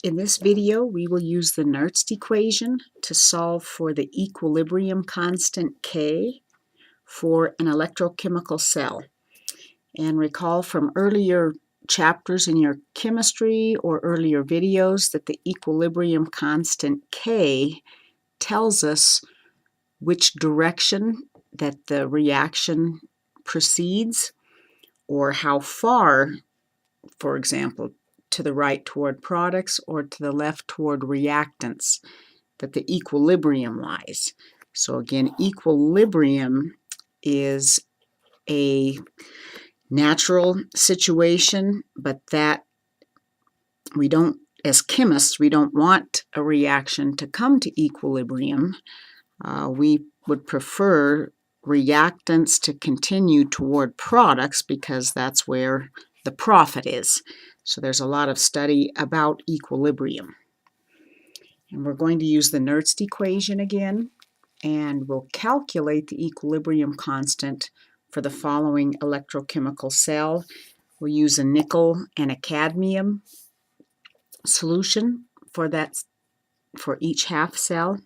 In this video, we will use the Nernst equation to solve for the equilibrium constant K for an electrochemical cell. And recall from earlier chapters in your chemistry or earlier videos that the equilibrium constant K tells us which direction that the reaction proceeds, or how far, for example, to the right toward products or to the left toward reactants, that the equilibrium lies. So again, equilibrium is a natural situation, but that we don't, as chemists, we don't want a reaction to come to equilibrium. We would prefer reactants to continue toward products because that's where the profit is. So there's a lot of study about equilibrium. And we're going to use the Nernst equation again, and we'll calculate the equilibrium constant for the following electrochemical cell. We'll use a nickel and a cadmium solution for each half cell.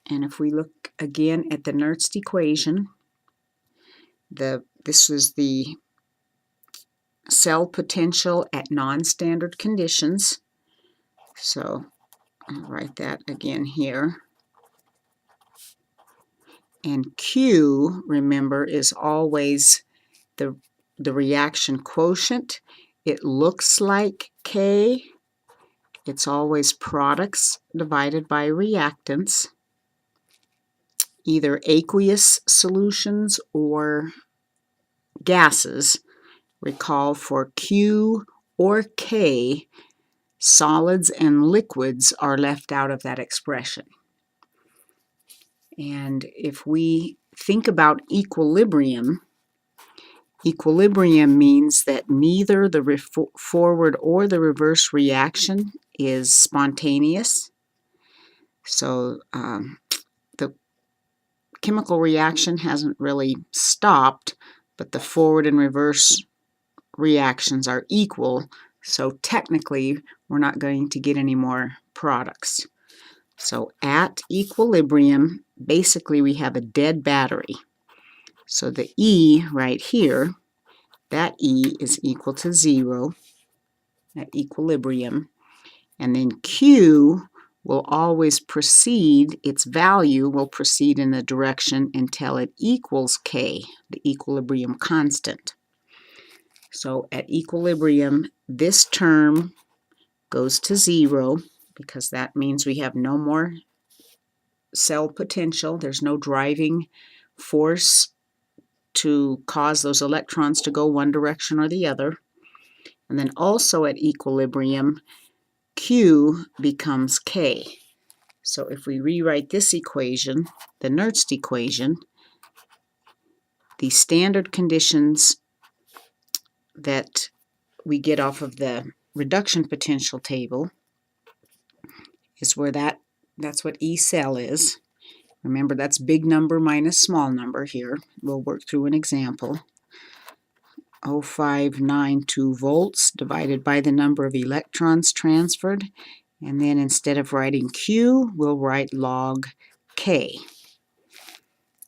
And if we look again at the Nernst equation, this is the cell potential at non-standard conditions. So I'll write that again here. And Q, remember, is always the reaction quotient. It looks like K. It's always products divided by reactants, either aqueous solutions or gases. Recall for Q or K, solids and liquids are left out of that expression. And if we think about equilibrium, equilibrium means that neither the forward or the reverse reaction is spontaneous. So the chemical reaction hasn't really stopped, but the forward and reverse reactions are equal. So technically, we're not going to get any more products. So at equilibrium, basically we have a dead battery. So the E right here, that E is equal to 0 at equilibrium. And then Q will always proceed, its value will proceed in the direction until it equals K, the equilibrium constant. So at equilibrium, this term goes to 0 because that means we have no more cell potential. There's no driving force to cause those electrons to go one direction or the other. And then also at equilibrium, Q becomes K. So if we rewrite this equation, the Nernst equation, the standard conditions that we get off of the reduction potential table is where that's what Ecell is. Remember, that's big number minus small number here. We'll work through an example. 0.592 volts divided by the number of electrons transferred. And then instead of writing Q, we'll write log K.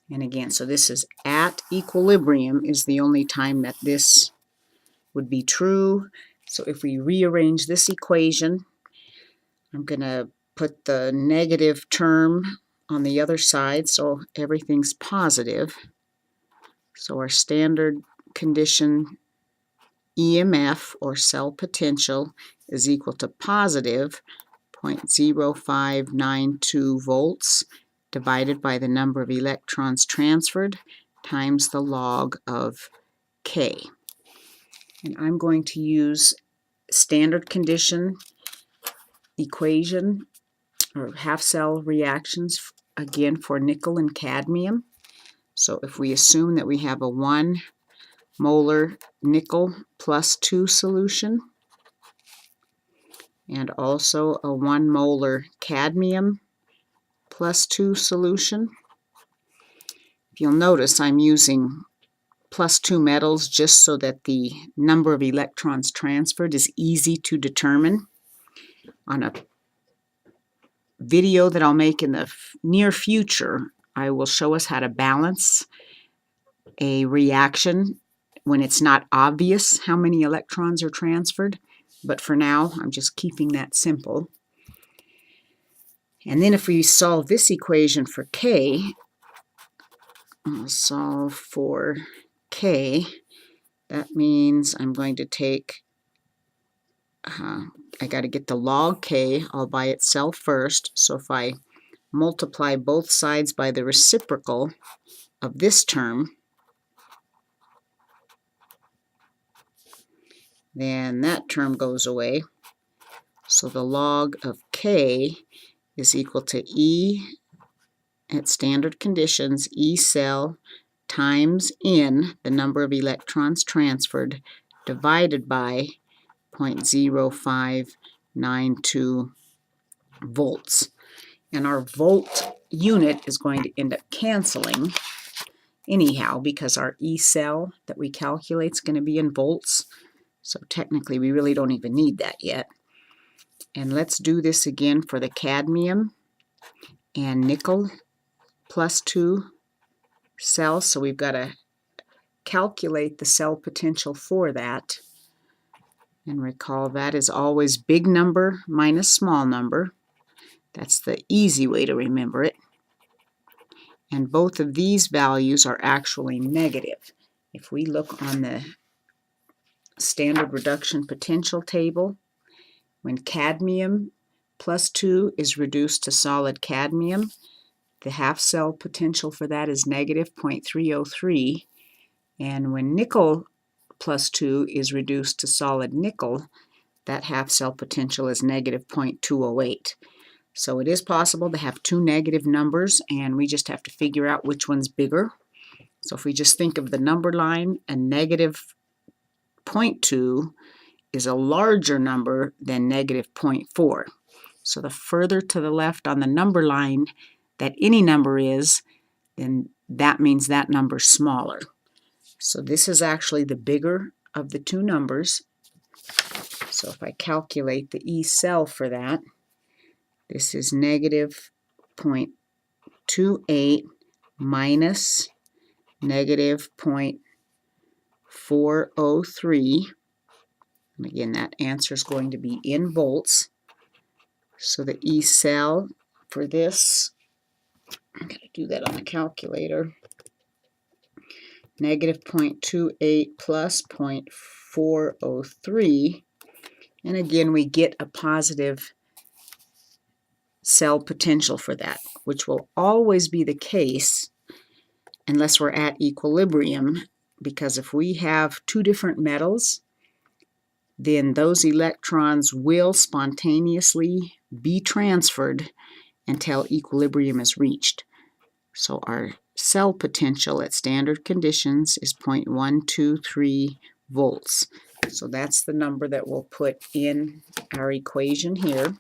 And again, so this is at equilibrium is the only time that this would be true. So if we rearrange this equation, I'm going to put the negative term on the other side so everything's positive. So our standard condition EMF, or cell potential, is equal to positive 0.0592 volts divided by the number of electrons transferred times the log of K. And I'm going to use standard condition equation or half cell reactions again for nickel and cadmium. So if we assume that we have a 1 molar nickel +2 solution and also a 1 molar cadmium +2 solution, if you'll notice I'm using +2 metals just so that the number of electrons transferred is easy to determine. On a video that I'll make in the near future, I will show us how to balance a reaction when it's not obvious how many electrons are transferred. But for now, I'm just keeping that simple. And then if we solve this equation for K, I'll solve for K. That means I'm going to take, I got to get the log K all by itself first. So if I multiply both sides by the reciprocal of this term, then that term goes away. So the log of K is equal to E at standard conditions, Ecell times N, the number of electrons transferred, divided by 0.0592 volts. And our volt unit is going to end up canceling anyhow because our Ecell that we calculate is going to be in volts. So technically we really don't even need that yet. And let's do this again for the cadmium and nickel +2 cells. So we've got to calculate the cell potential for that. And recall that is always big number minus small number. That's the easy way to remember it. And both of these values are actually negative. If we look on the standard reduction potential table, when cadmium +2 is reduced to solid cadmium, the half cell potential for that is negative 0.303. And when nickel +2 is reduced to solid nickel, that half cell potential is negative 0.208. So it is possible to have two negative numbers, and we just have to figure out which one's bigger. So if we just think of the number line, a negative 0.2 is a larger number than negative 0.4. So the further to the left on the number line that any number is, then that means that number's smaller. So this is actually the bigger of the two numbers. So if I calculate the Ecell for that, this is negative 0.28 minus negative 0.403. And again, that answer is going to be in volts. So the Ecell for this, I'm going to do that on the calculator. Negative 0.28 plus 0.403. And again, we get a positive cell potential for that, which will always be the case unless we're at equilibrium, because if we have two different metals, then those electrons will spontaneously be transferred until equilibrium is reached. So our cell potential at standard conditions is 0.123 volts. So that's the number that we'll put in our equation here.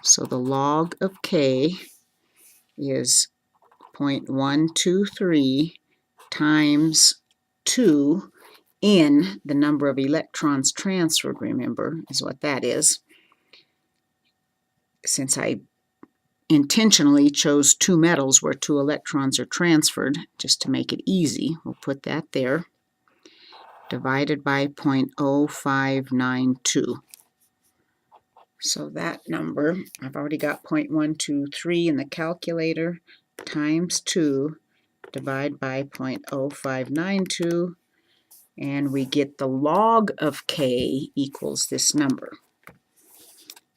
So the log of K is 0.123 times 2 in the number of electrons transferred, remember, is what that is. Since I intentionally chose two metals where two electrons are transferred, just to make it easy, we'll put that there, divided by 0.0592. So that number, I've already got 0.123 in the calculator, times 2, divide by 0.0592, and we get the log of K equals this number.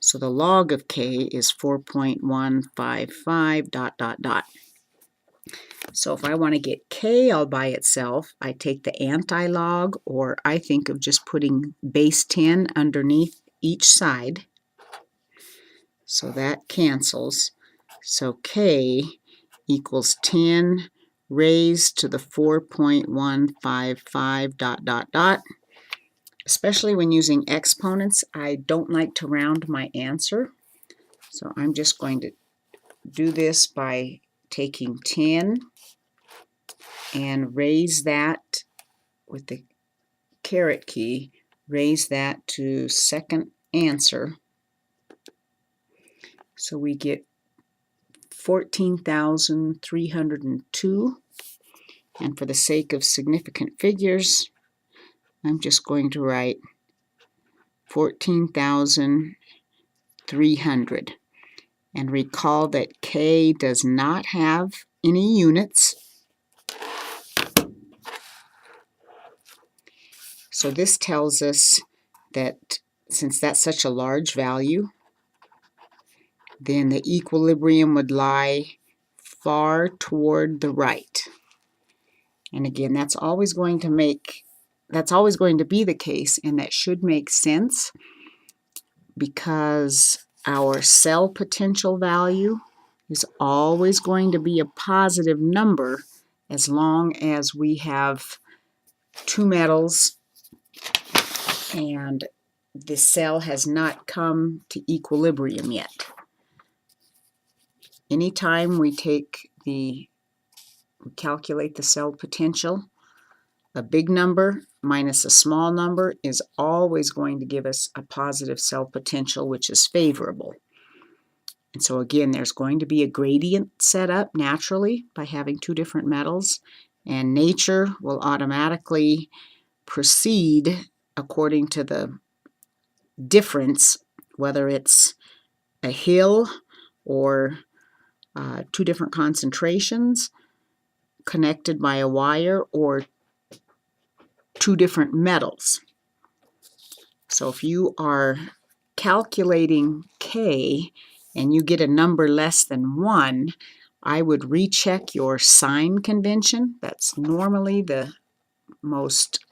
So the log of K is 4.155 ... So if I want to get K all by itself, I take the anti-log, or I think of just putting base 10 underneath each side. So that cancels. So K equals 10 raised to the 4.155 ... Especially when using exponents, I don't like to round my answer. So I'm just going to do this by taking 10 and raise that with the caret key, raise that to second answer. So we get 14,302. And for the sake of significant figures, I'm just going to write 14,300. And recall that K does not have any units. So this tells us that since that's such a large value, then the equilibrium would lie far toward the right. And again, that's always going to be the case, and that should make sense because our cell potential value is always going to be a positive number as long as we have two metals and the cell has not come to equilibrium yet. Anytime we calculate the cell potential, a big number minus a small number is always going to give us a positive cell potential, which is favorable. And so again, there's going to be a gradient set up naturally by having two different metals, and nature will automatically proceed according to the difference, whether it's a hill or two different concentrations connected by a wire, or two different metals. So if you are calculating K and you get a number less than 1, I would recheck your sign convention. That's normally the most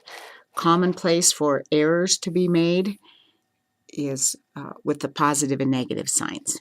common place for errors to be made, is with the positive and negative signs.